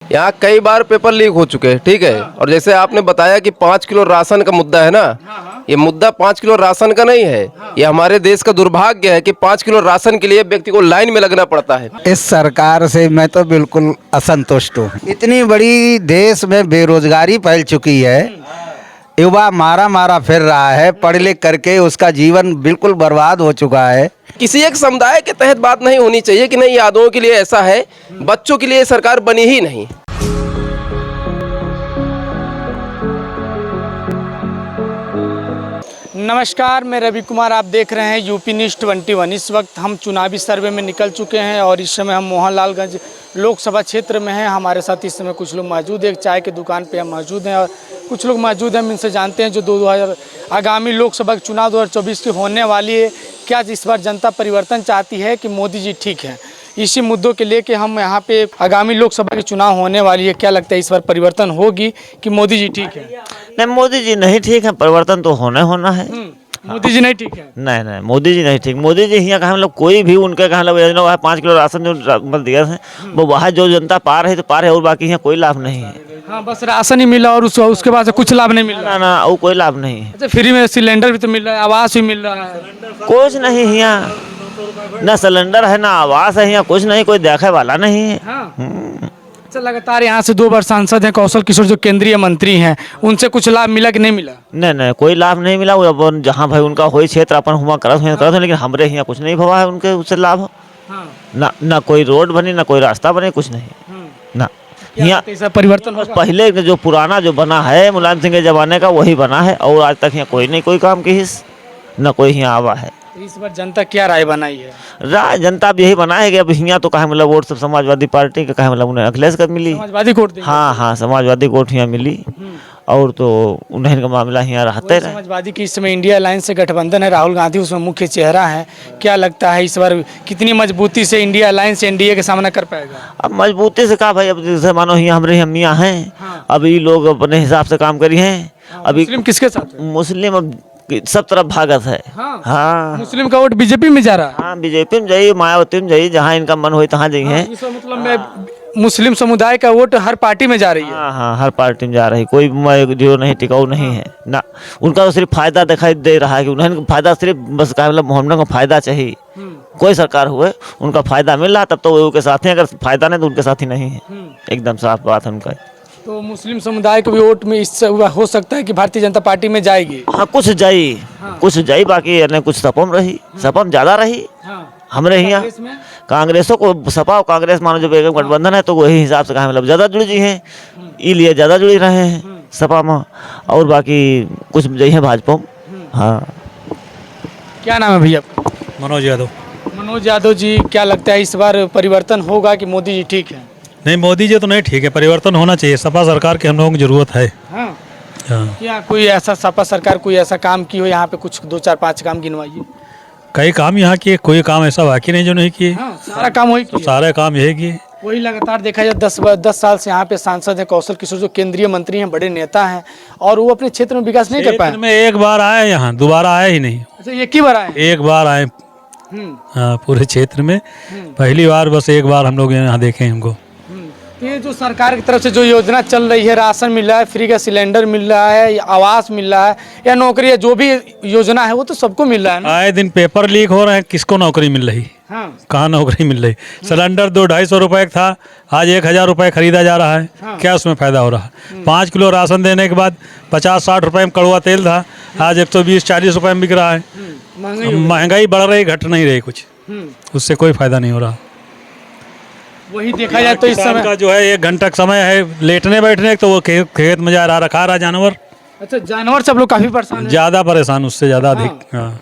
यहाँ कई बार paper leak हो चुके हैं, ठीक है। और जैसे आपने बताया कि 5 किलो राशन का मुद्दा है ना, ये मुद्दा 5 किलो राशन का नहीं है। ये हमारे देश का दुर्भाग्य है कि 5 किलो राशन के लिए व्यक्ति को लाइन में लगना पड़ता है। इस सरकार से मैं तो बिल्कुल असंतुष्ट हूँ। इतनी बड़ी देश में बेरोजगारी फैल चुकी है, युवा मारा मारा फिर रहा है, पढ़ लिख करके उसका जीवन बिल्कुल बर्बाद हो चुका है। किसी एक समुदाय के तहत बात नहीं होनी चाहिए कि नहीं यादवों के लिए ऐसा है, बच्चों के लिए सरकार बनी ही नहीं। नमस्कार, मैं रवि कुमार, आप देख रहे हैं यूपी न्यूज़ 21। इस वक्त हम चुनावी सर्वे में निकल चुके हैं और इस समय हम मोहनलालगंज लोकसभा क्षेत्र में हैं। हमारे साथ इस समय कुछ लोग मौजूद हैं, एक चाय की दुकान पे हम मौजूद हैं और कुछ लोग मौजूद हैं। हम इनसे जानते हैं जो 2000 आगामी लोकसभा चुनाव 2024 की होने वाली है, क्या इस बार जनता परिवर्तन चाहती है कि मोदी जी ठीक है। इसी मुद्दों के लेके हम यहाँ पे आगामी लोकसभा के चुनाव होने वाली है, क्या लगता है इस बार परिवर्तन होगी कि मोदी जी ठीक है? नहीं, मोदी जी नहीं ठीक है, परिवर्तन तो होना है। मोदी जी नहीं ठीक है? नहीं, मोदी जी नहीं ठीक। मोदी जी यहाँ कहा मतलब कोई भी उनके कहा मतलब योजना वह 5 किलो राशन जो मतलब दिया है वो वहाँ जो जनता पा रही तो पा रहे, और बाकी यहाँ कोई लाभ नहीं है। हाँ, बस राशन ही मिला और उसके बाद से कुछ लाभ नहीं मिल रहा। ना वो कोई लाभ नहीं है। अच्छा, फ्री में सिलेंडर भी तो मिल रहा है, आवास भी मिल रहा है। कुछ नहीं यहाँ, ना सिलेंडर है ना आवास है, यहाँ कुछ नहीं, कोई देखे वाला नहीं है। हाँ। अच्छा, लगातार यहाँ से 2 बार सांसद हैं कौशल किशोर जो केंद्रीय मंत्री हैं, उनसे कुछ लाभ मिला कि नहीं मिला? नहीं, कोई लाभ नहीं मिला। वो अपन जहाँ भाई उनका हो क्षेत्र अपन हुआ करत हैं, लेकिन हमारे यहाँ कुछ नहीं हुआ है उनके उससे लाभ। ना कोई रोड बनी, ना कोई रास्ता बने, कुछ नहीं ना। यहाँ परिवर्तन होगा? पहले जो पुराना जो बना है मुलायम सिंह के जमाने का वही बना है, और आज तक यहाँ कोई नहीं कोई काम की हिस्स न कोई यहाँ आवा है। इस बार जनता क्या राय बनाई है? राय जनता भी यही बनाएगी। अब यहाँ तो कहे मतलब वोट सब समाजवादी पार्टी का कहे मतलब उन्हें अखिलेश का मिली। समाजवादी वोट देंगे? हाँ, समाजवादी वोट यहाँ मिली, और तो उन्हें का मामला यहाँ रहते रहे। समाजवादी की इस समय इंडिया अलायंस से गठबंधन है, राहुल गांधी उसमें मुख्य चेहरा है। क्या लगता है इस बार कितनी मजबूती से इंडिया अलायंस एनडीए का सामना कर पाएगा? अब मजबूती से कहा भाई, अब जैसे मानो यहाँ हमारे मियाँ हैं, अब ये लोग अपने हिसाब से काम करी हैं। अभी मुस्लिम किसके साथ है? मुस्लिम अब सब तरफ भागत है। हाँ, मुस्लिम का वोट बीजेपी में जा रहा है। हाँ, बीजेपी में जाइए, मायावती में जाइए, जहाँ इनका मन हो तहाँ जाइए। मतलब मुस्लिम समुदाय का वोट हर पार्टी में जा रही है। हाँ, हर पार्टी में जा रही, कोई जो नहीं टिकाऊ नहीं है ना। उनका तो सिर्फ फायदा दिखाई दे रहा है कि उन्हें फायदा सिर्फ बस का मतलब मोहम्मद को फायदा चाहिए। कोई सरकार हुए उनका फायदा मिल रहा तब तो वो उनके साथ हैं, अगर फायदा नहीं तो उनके साथ ही नहीं है। एकदम साफ बात है उनका। तो मुस्लिम समुदाय के भी वोट में इससे हो सकता है कि भारतीय जनता पार्टी में जाएगी। हाँ, कुछ जाई बाकी नहीं, कुछ सपम रही, सपम ज्यादा रही। हमारे यहाँ कांग्रेसों को सपा और कांग्रेस मानो जो बेगम गठबंधन है तो वही हिसाब से कहा मतलब ज्यादा जुड़ी जी हैं, इसलिए ज्यादा जुड़ी रहे हैं सपा में, और बाकी कुछ जई है भाजपा। हाँ। क्या नाम है भैया? मनोज यादव। मनोज यादव जी, क्या लगता है इस बार परिवर्तन होगा कि मोदी जी ठीक है? नहीं, मोदी जी तो नहीं ठीक है, परिवर्तन होना चाहिए। सपा सरकार की हम लोगों की जरूरत है। हाँ। हाँ। क्या कोई ऐसा सपा सरकार कोई ऐसा काम की हो यहाँ पे, कुछ 2 4 5 काम गिनवाइए। कई काम यहाँ किए, कोई काम ऐसा बाकी नहीं जो नहीं किए। हाँ, सारा काम वही किया। सारे काम यही किए। वही लगातार देखा जाए 10 साल से यहाँ पे सांसद हैं कौशल किशोर जो केंद्रीय मंत्री हैं, बड़े नेता हैं, और वो अपने क्षेत्र में विकास नहीं कर पाए। में एक बार आए, यहाँ दोबारा आए ही नहीं। अच्छा, एक ही बार आए? एक बार आए। हाँ, पूरे क्षेत्र में पहली बार, बस एक बार हम लोग यहाँ देखे इनको। ये जो सरकार की तरफ से जो योजना चल रही है, राशन मिल रहा है, फ्री का सिलेंडर मिल रहा है, या आवास मिल रहा है, या नौकरी है, जो भी योजना है वो तो सबको मिल रहा है ना? आए दिन पेपर लीक हो रहे हैं, किसको नौकरी मिल रही? हाँ। कहाँ नौकरी मिल रही? सिलेंडर 200-250 रुपए का था, आज 1000 रुपए खरीदा जा रहा है। हाँ। क्या उसमें फायदा हो रहा है? 5 किलो राशन देने के बाद 50-60 रुपए में कड़वा तेल था, आज 120-40 रुपए में बिक रहा है। महंगाई बढ़ रही, घट नहीं रही कुछ, उससे कोई फायदा नहीं हो रहा। वही देखा जाए तो इस समय का जो है 1 घंटा का समय है लेटने बैठने, तो वो खेत में जा रहा, रखा रहा जानवर। अच्छा, जानवर सब लोग काफी परेशान हैं। ज्यादा परेशान, उससे ज्यादा अधिक। हाँ,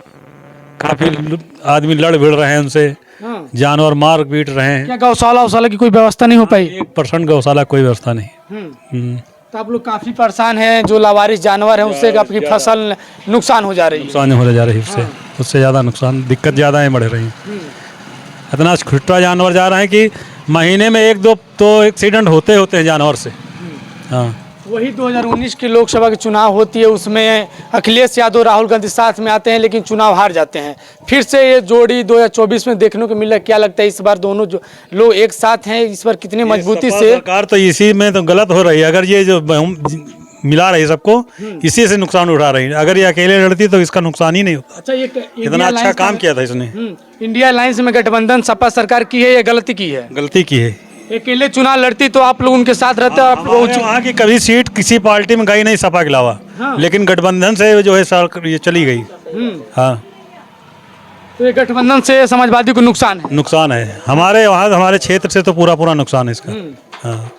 काफी आदमी लड़ भिड़ रहे हैं उनसे। हाँ। जानवर मार पीट रहे हैं। क्या गौशाला की कोई व्यवस्था नहीं हो पाई? 1% गौशाला कोई व्यवस्था नहीं। तो आप लोग काफी परेशान हैं, जो लावारिस जानवर है उससे आपकी फसल नुकसान हो जा रही है। नुकसान हो जा रही है, उससे ज्यादा नुकसान, दिक्कत ज्यादा है बढ़ रही है। इतना छुट्टा जानवर जा रहे हैं कि महीने में 1-2 तो एक्सीडेंट होते हैं जानवर से। हाँ, वही 2019 की लोकसभा के चुनाव होती है, उसमें अखिलेश यादव राहुल गांधी साथ में आते हैं लेकिन चुनाव हार जाते हैं। फिर से ये जोड़ी 2024 में देखने को मिला। क्या लगता है इस बार दोनों जो लोग एक साथ हैं, इस बार कितनी मजबूती से? सरकार तो इसी में तो गलत हो रही है। अगर ये जो मिला रही सबको, इसी से नुकसान उठा रही है। अगर ये अकेले लड़ती तो इसका नुकसान ही नहीं होता। अच्छा, ये इतना अच्छा काम किया था इसने। इंडिया अलायंस में गठबंधन सपा सरकार की है या गलती की है? गलती की है। अकेले चुनाव लड़ती तो आप लोग उनके साथ रहते, आप लोग वहाँ की कभी सीट किसी पार्टी में गई नहीं सपा के अलावा, लेकिन गठबंधन से जो है ये चली गई। हाँ, तो ये गठबंधन से समाजवादी को नुकसान है। नुकसान है हमारे वहाँ, हमारे क्षेत्र से तो पूरा नुकसान है इसका। हाँ,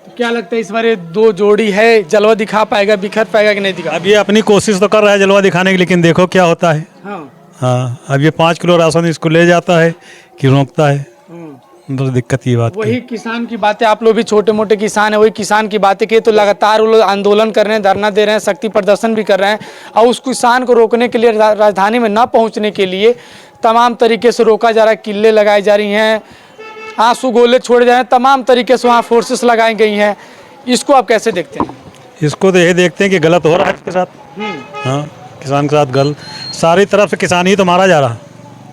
तो क्या लगता है इस बार ये दो जोड़ी है, जलवा दिखा पाएगा, बिखर पाएगा कि नहीं दिखा? अब ये अपनी कोशिश तो कर रहा है जलवा दिखाने की, लेकिन देखो क्या होता है। हाँ, अब ये 5 किलो राशन इसको ले जाता है कि रोकता है, बस दिक्कत ये बात वही किसान की बातें, आप लोग भी छोटे मोटे किसान है, वही किसान की बातें की तो लगातार वो लोग आंदोलन कर रहे हैं, धरना दे रहे हैं, शक्ति प्रदर्शन भी कर रहे हैं। और उस किसान को रोकने के लिए, राजधानी में ना पहुंचने के लिए तमाम तरीके से रोका जा रहा है। किल्ले लगाई जा रही हैं, आंसू गोले छोड़े जा रहे हैं, तमाम तरीके से वहाँ फोर्सेस लगाई गई हैं। इसको आप कैसे देखते हैं? इसको तो ये देखते हैं कि गलत हो रहा है इसके साथ। हाँ, किसान के साथ गलत, सारी तरफ से किसान ही तो मारा जा रहा है।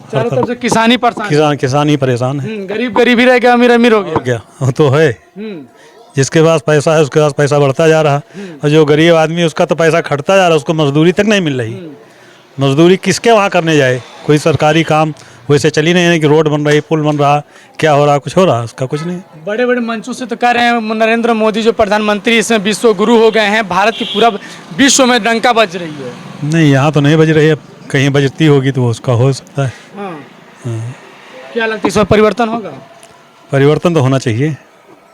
चारों तरफ से किसान ही परेशान, किसान ही परेशान है। गरीब गरीब ही रह गया, अमीर अमीर हो गया। क्या वो तो है, जिसके पास पैसा है उसके पास पैसा बढ़ता जा रहा है, और जो गरीब आदमी है उसका तो पैसा घटता जा रहा है, उसको मजदूरी तक नहीं मिल रही। मजदूरी किसके वहाँ करने जाए? कोई सरकारी काम वैसे चली नहीं है कि रोड बन रही, पुल बन रहा, क्या हो रहा, कुछ हो रहा, उसका कुछ नहीं। बड़े बड़े मंचों से तो कह रहे हैं नरेंद्र मोदी जो प्रधानमंत्री इसमें विश्व गुरु हो गए हैं, भारत की पूरा विश्व में डंका बज रही है। नहीं, यहाँ तो नहीं बज रही है, कहीं बजती होगी तो उसका हो सकता है। क्या लगता है इस बार परिवर्तन होगा? परिवर्तन तो होना चाहिए।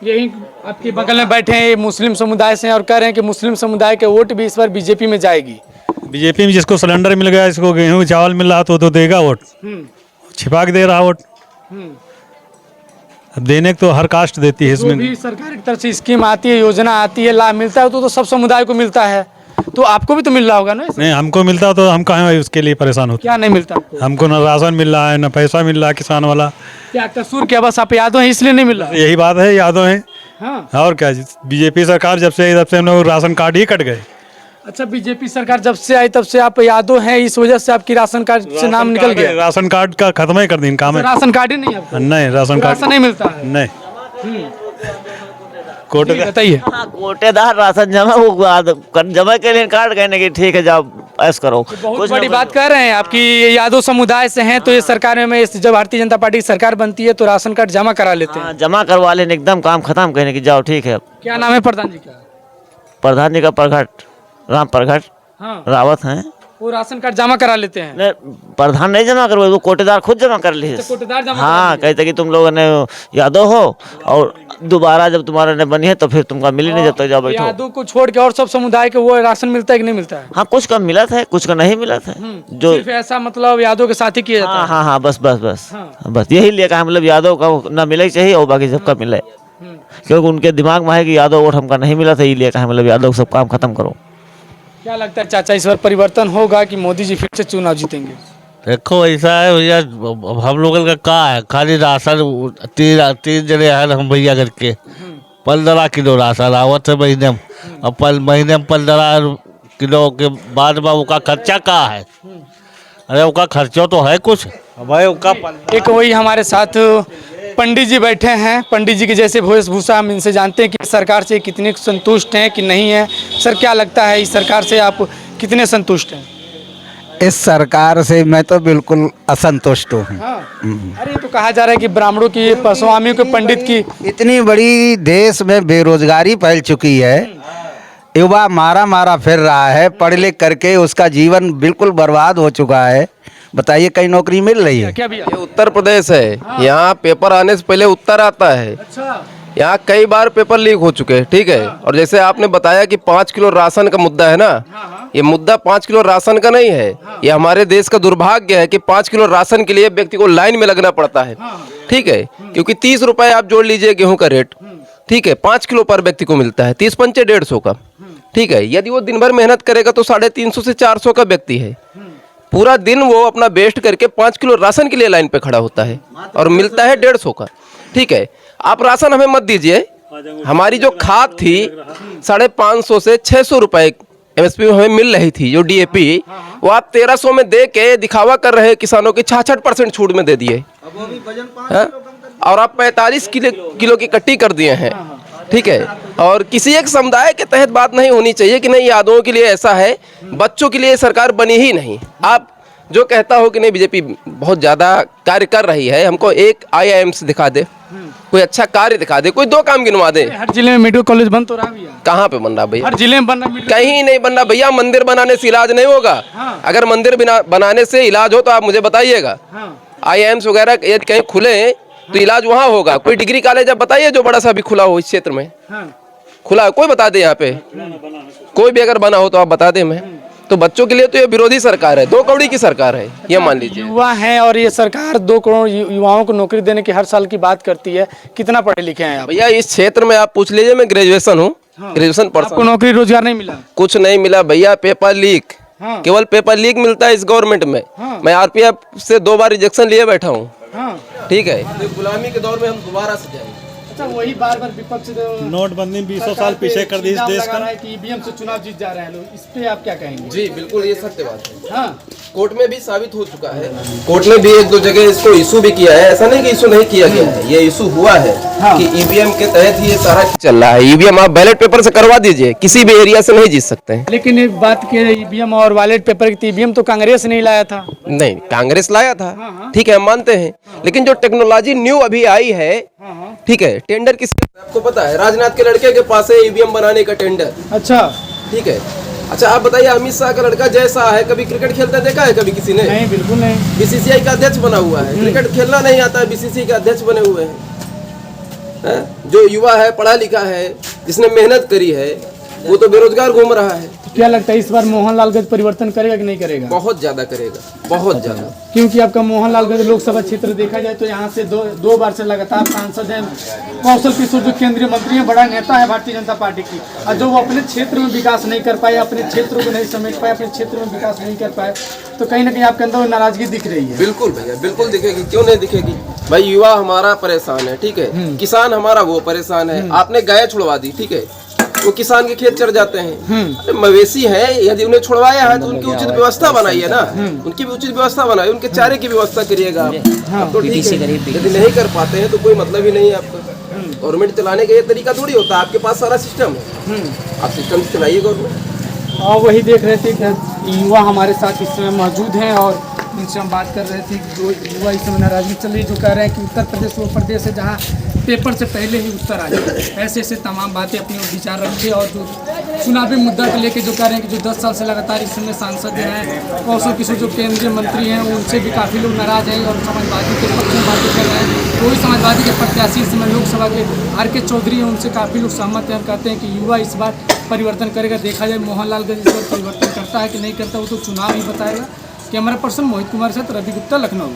यही आपके बगल में बैठे हैं मुस्लिम समुदाय से और कह रहे हैं कि मुस्लिम समुदाय के वोट भी इस बार बीजेपी में जाएगी। बीजेपी में जिसको सिलेंडर मिल गया, इसको गेहूँ चावल मिल रहा तो देगा वोट, छिपा के दे रहा वोट। अब देने को तो हर कास्ट देती है, इसमें भी सरकार की तरफ से स्कीम आती है, योजना आती है, लाभ मिलता है तो सब समुदाय को मिलता है, तो आपको भी तो मिल रहा होगा ना? नहीं, हमको मिलता तो हम कहाँ उसके लिए परेशान होते। क्या नहीं मिलता आपको? हमको न राशन मिल रहा है, न पैसा मिल रहा है किसान वाला। क्या कसूर, क्या बस आप यादव हैं इसलिए नहीं मिल रहा? यही बात है, यादव है। हाँ। और क्या, बीजेपी सरकार जब से हम लोग राशन कार्ड ही कट गए। अच्छा, बीजेपी सरकार जब से आई तब से आप यादव हैं, इस वजह से आपकी राशन कार्ड से नाम निकल गया? राशन कार्ड का खत्म ही कर दी काम है। राशन कार्ड ही नहीं आपको? नहीं, राशन कार्ड नहीं मिलता है? नहीं। कोटे बताइए। हाँ, कोटेदार राशन जमा के लिए कार्ड कहने की ठीक है, जाओ ऐस करो। बहुत बड़ी बात कर रहे हैं आपकी, यादव समुदाय से हैं तो ये सरकार में जब भारतीय जनता पार्टी की सरकार बनती है तो राशन कार्ड जमा करा लेते हैं। जमा करवा लेने, एकदम काम खत्म कहने की, जाओ ठीक है। क्या नाम है प्रधान जी का? प्रधान जी का प्रगट, राम प्रगट रावत हैं। वो राशन कार्ड जमा करा लेते हैं? नहीं, प्रधान नहीं जमा करवाए, वो कोटेदार खुद जमा कर ली। कोटेदार जमा हाँ, कहते कि तुम लोगों ने यादव हो और दोबारा जब तुम्हारा ने बनी है तो फिर तुमका मिल ही नहीं, जब तक जाओ बैठो। यादव को छोड़ के और सब समुदाय के वो राशन मिलता है कि नहीं मिलता है? हाँ, कुछ का मिला था, कुछ का नहीं मिला था। जो सिर्फ ऐसा मतलब यादव के साथ ही किया जाता है? हाँ, बस यही लिए कहा, मतलब यादव का ना मिले चाहिए और बाकी सबका मिले, क्योंकि उनके दिमाग में है कि यादव वोट हमका नहीं मिला था, ये लिए कहा मतलब यादव सब काम खत्म करो। क्या लगता है चाचा, इस बार परिवर्तन होगा कि मोदी जी फिर से चुनाव जीतेंगे? देखो ऐसा है भैया, हम लोगों का क्या है, खाली राशन तीन जने हैं हम भैया करके 15 किलो राशन आवत है महीने में। अब महीने में 15 किलो के बाद में उसका खर्चा क्या है? अरे उसका खर्चा तो है कुछ भाई, उसका एक वही हमारे साथ पंडित जी बैठे हैं। पंडित जी के जैसे वेशभूषा, हम इनसे जानते हैं कि सरकार से कितने संतुष्ट हैं कि नहीं है। सर, क्या लगता है इस सरकार से आप कितने संतुष्ट हैं? इस सरकार से मैं तो बिल्कुल असंतुष्ट हूँ। अरे तो कहा जा रहा है कि ब्राह्मणों की, स्वामियों के, पंडित की इतनी बड़ी देश में बेरोजगारी फैल चुकी है, युवा मारा फिर रहा है, पढ़ लिख करके उसका जीवन बिल्कुल बर्बाद हो चुका है। बताइए, कहीं नौकरी मिल रही है? क्या भैया? ये उत्तर प्रदेश है, यहाँ पेपर आने से पहले उत्तर आता है। अच्छा, यहाँ कई बार पेपर लीक हो चुके हैं, ठीक है। और जैसे आपने बताया कि 5 किलो राशन का मुद्दा है ना, ये मुद्दा 5 किलो राशन का नहीं है। ये हमारे देश का दुर्भाग्य है कि 5 किलो राशन के लिए व्यक्ति को लाइन में लगना पड़ता है, ठीक है। क्योंकि 30 रुपए आप जोड़ लीजिए गेहूं का रेट, ठीक है, 5 किलो पर व्यक्ति को मिलता है, 30 पंचे 150 का, ठीक है। यदि वो दिन भर मेहनत करेगा तो 350 से 400 का व्यक्ति है। पूरा दिन वो अपना वेस्ट करके 5 किलो राशन के लिए लाइन पे खड़ा होता है और मिलता है 150 का, ठीक है। आप राशन हमें मत दीजिए, हमारी जो खाद थी 550 से 600 रुपए MSP में हमें मिल रही थी, जो DAP वो आप 1300 में दे के दिखावा कर रहे किसानों की 66% छूट में दे दिए हैं? और आप 45 किलो की कट्टी कर दिए हैं, ठीक है। और किसी एक समुदाय के तहत बात नहीं होनी चाहिए कि नहीं यादवों के लिए ऐसा है, बच्चों के लिए सरकार बनी ही नहीं। आप जो कहता हो कि नहीं बीजेपी बहुत ज़्यादा कार्य कर रही है, हमको एक IIMs दिखा दे, कोई अच्छा कार्य दिखा दे, कोई 2 काम गिनवा दे। हर जिले में मेडिकल कॉलेज बन तो रहा भैया, कहाँ पे बन रहा भैया? हर जिले में बन रहा कहीं नहीं बन रहा भैया। मंदिर बनाने से इलाज नहीं होगा। अगर मंदिर बनाने से इलाज हो तो आप मुझे बताइएगा। IIMs वगैरह यदि कहीं खुले तो इलाज वहाँ होगा। कोई डिग्री कॉलेज आप बताइए जो बड़ा सा भी खुला हो इस क्षेत्र में, खुला है कोई बता दे। यहाँ पे कोई भी अगर बना हो तो आप बता दे। मैं तो बच्चों के लिए तो ये विरोधी सरकार है, 2 कौड़ी की सरकार है, ये मान लीजिए। युवा हैं और ये सरकार 2 करोड़ युवाओं को नौकरी देने की हर साल की बात करती है। कितना पढ़े लिखे हैं आप? भैया इस क्षेत्र में आप पूछ लीजिए, मैं ग्रेजुएशन हूँ, ग्रेजुएशन आपको पर्सन। नौकरी रोजगार नहीं मिला? कुछ नहीं मिला भैया, पेपर लीक, केवल पेपर लीक मिलता है इस गवर्नमेंट में। मैं RPF से 2 बार रिजेक्शन लिए बैठा हूँ, ठीक है। गुलामी के दौर में हम दोबारा से जाएंगे। अच्छा, वही बार बार विपक्ष नोटबंदी 20 साल पीछे कर दी इस देश का। कि EVM से चुनाव जीत जा रहे हैं लोग, इस पे आप क्या कहेंगे? जी बिल्कुल, ये सत्य बात है। हाँ, कोर्ट में भी साबित हो चुका है, कोर्ट ने भी 1-2 जगह इसको इशू भी किया है। ऐसा नहीं कि इशू नहीं किया गया है, ये इशू हुआ है कि EVM के तहत ही ये सारा चल रहा है। EVM आप बैलेट पेपर से करवा दीजिए, किसी भी एरिया से नहीं जीत सकते हैं। लेकिन एक बात के EVM और बैलेट पेपर की, EVM तो कांग्रेस नहीं लाया था। नहीं, कांग्रेस लाया था, ठीक है, हम मानते हैं। लेकिन जो टेक्नोलॉजी न्यू अभी आई है, ठीक है, टेंडर किसके, आपको पता है, राजनाथ के लड़के के पास है EVM बनाने का टेंडर। अच्छा, ठीक है। अच्छा आप बताइए, अमित शाह का लड़का जैसा है, कभी क्रिकेट खेलते देखा है कभी किसी ने? नहीं, बिल्कुल नहीं। BCCI का अध्यक्ष बना हुआ है, क्रिकेट खेलना नहीं आता है, BCCI का अध्यक्ष बने हुए हैं। जो युवा है, पढ़ा लिखा है, जिसने मेहनत करी है, वो तो बेरोजगार घूम रहा है। क्या लगता है इस बार मोहनलालगंज परिवर्तन करेगा कि नहीं करेगा? बहुत ज्यादा करेगा, बहुत ज्यादा। क्योंकि आपका मोहनलालगंज लोकसभा क्षेत्र देखा जाए तो यहाँ से दो बार से लगातार सांसद हैं। कौशल किशोर जो केंद्रीय मंत्री हैं, बड़ा नेता है भारतीय जनता पार्टी की, और जो वो अपने क्षेत्र में विकास नहीं कर पाए, अपने क्षेत्रों को नहीं समेट पाए, अपने क्षेत्र में विकास नहीं कर पाए, तो कहीं ना कहीं आपके अंदर नाराजगी दिख रही है। बिल्कुल भैया, बिल्कुल दिखेगी, क्यों नहीं दिखेगी भाई। युवा हमारा परेशान है, ठीक है, किसान हमारा वो परेशान है। आपने गाय छुड़वा दी, ठीक है, वो किसान के खेत चढ़ जाते हैं। अरे मवेशी है, यदि उन्हें छुड़वाया है तो उनकी उचित व्यवस्था बनाइए ना, उनकी भी उचित व्यवस्था बनाइए, उनके चारे की व्यवस्था करिएगा आप। तो ठीक है, यदि नहीं कर पाते हैं तो कोई मतलब ही नहीं है आपका। गवर्नमेंट चलाने का ये तरीका थोड़ी होता है, आपके पास सारा सिस्टम है, आप सिस्टम से चलाइए गवर्नमेंट। और वही देख रहे थे कि युवा हमारे साथ इस समय मौजूद हैं और उनसे हम बात कर रहे थे। जो युवा इस समय नाराजगी चल रही है, जो कह रहे हैं कि उत्तर प्रदेश वो प्रदेश है जहाँ पेपर से पहले ही उत्तर आ जाए। ऐसे ऐसे तमाम बातें अपने विचार रखे और जो चुनावी मुद्दा को लेकर जो कह रहे हैं कि जो 10 साल से लगातार इस समय सांसद हैं, कौशल किशोर जो केंद्रीय मंत्री हैं, उनसे भी काफ़ी लोग नाराज हैं और समाजवादी के पक्ष में बातें कर रहे हैं। कोई समाजवादी के प्रत्याशी इस समय लोकसभा के RK चौधरी हैं, उनसे काफ़ी लोग सहमत हैं और कहते हैं कि युवा इस बार परिवर्तन करेगा। देखा जाए मोहनलालगंज इस बार परिवर्तन करता है कि नहीं करता, वो तो चुनाव ही बताएगा। कैमरा पर्सन मोहित कुमार के साथ रवि गुप्ता, लखनऊ।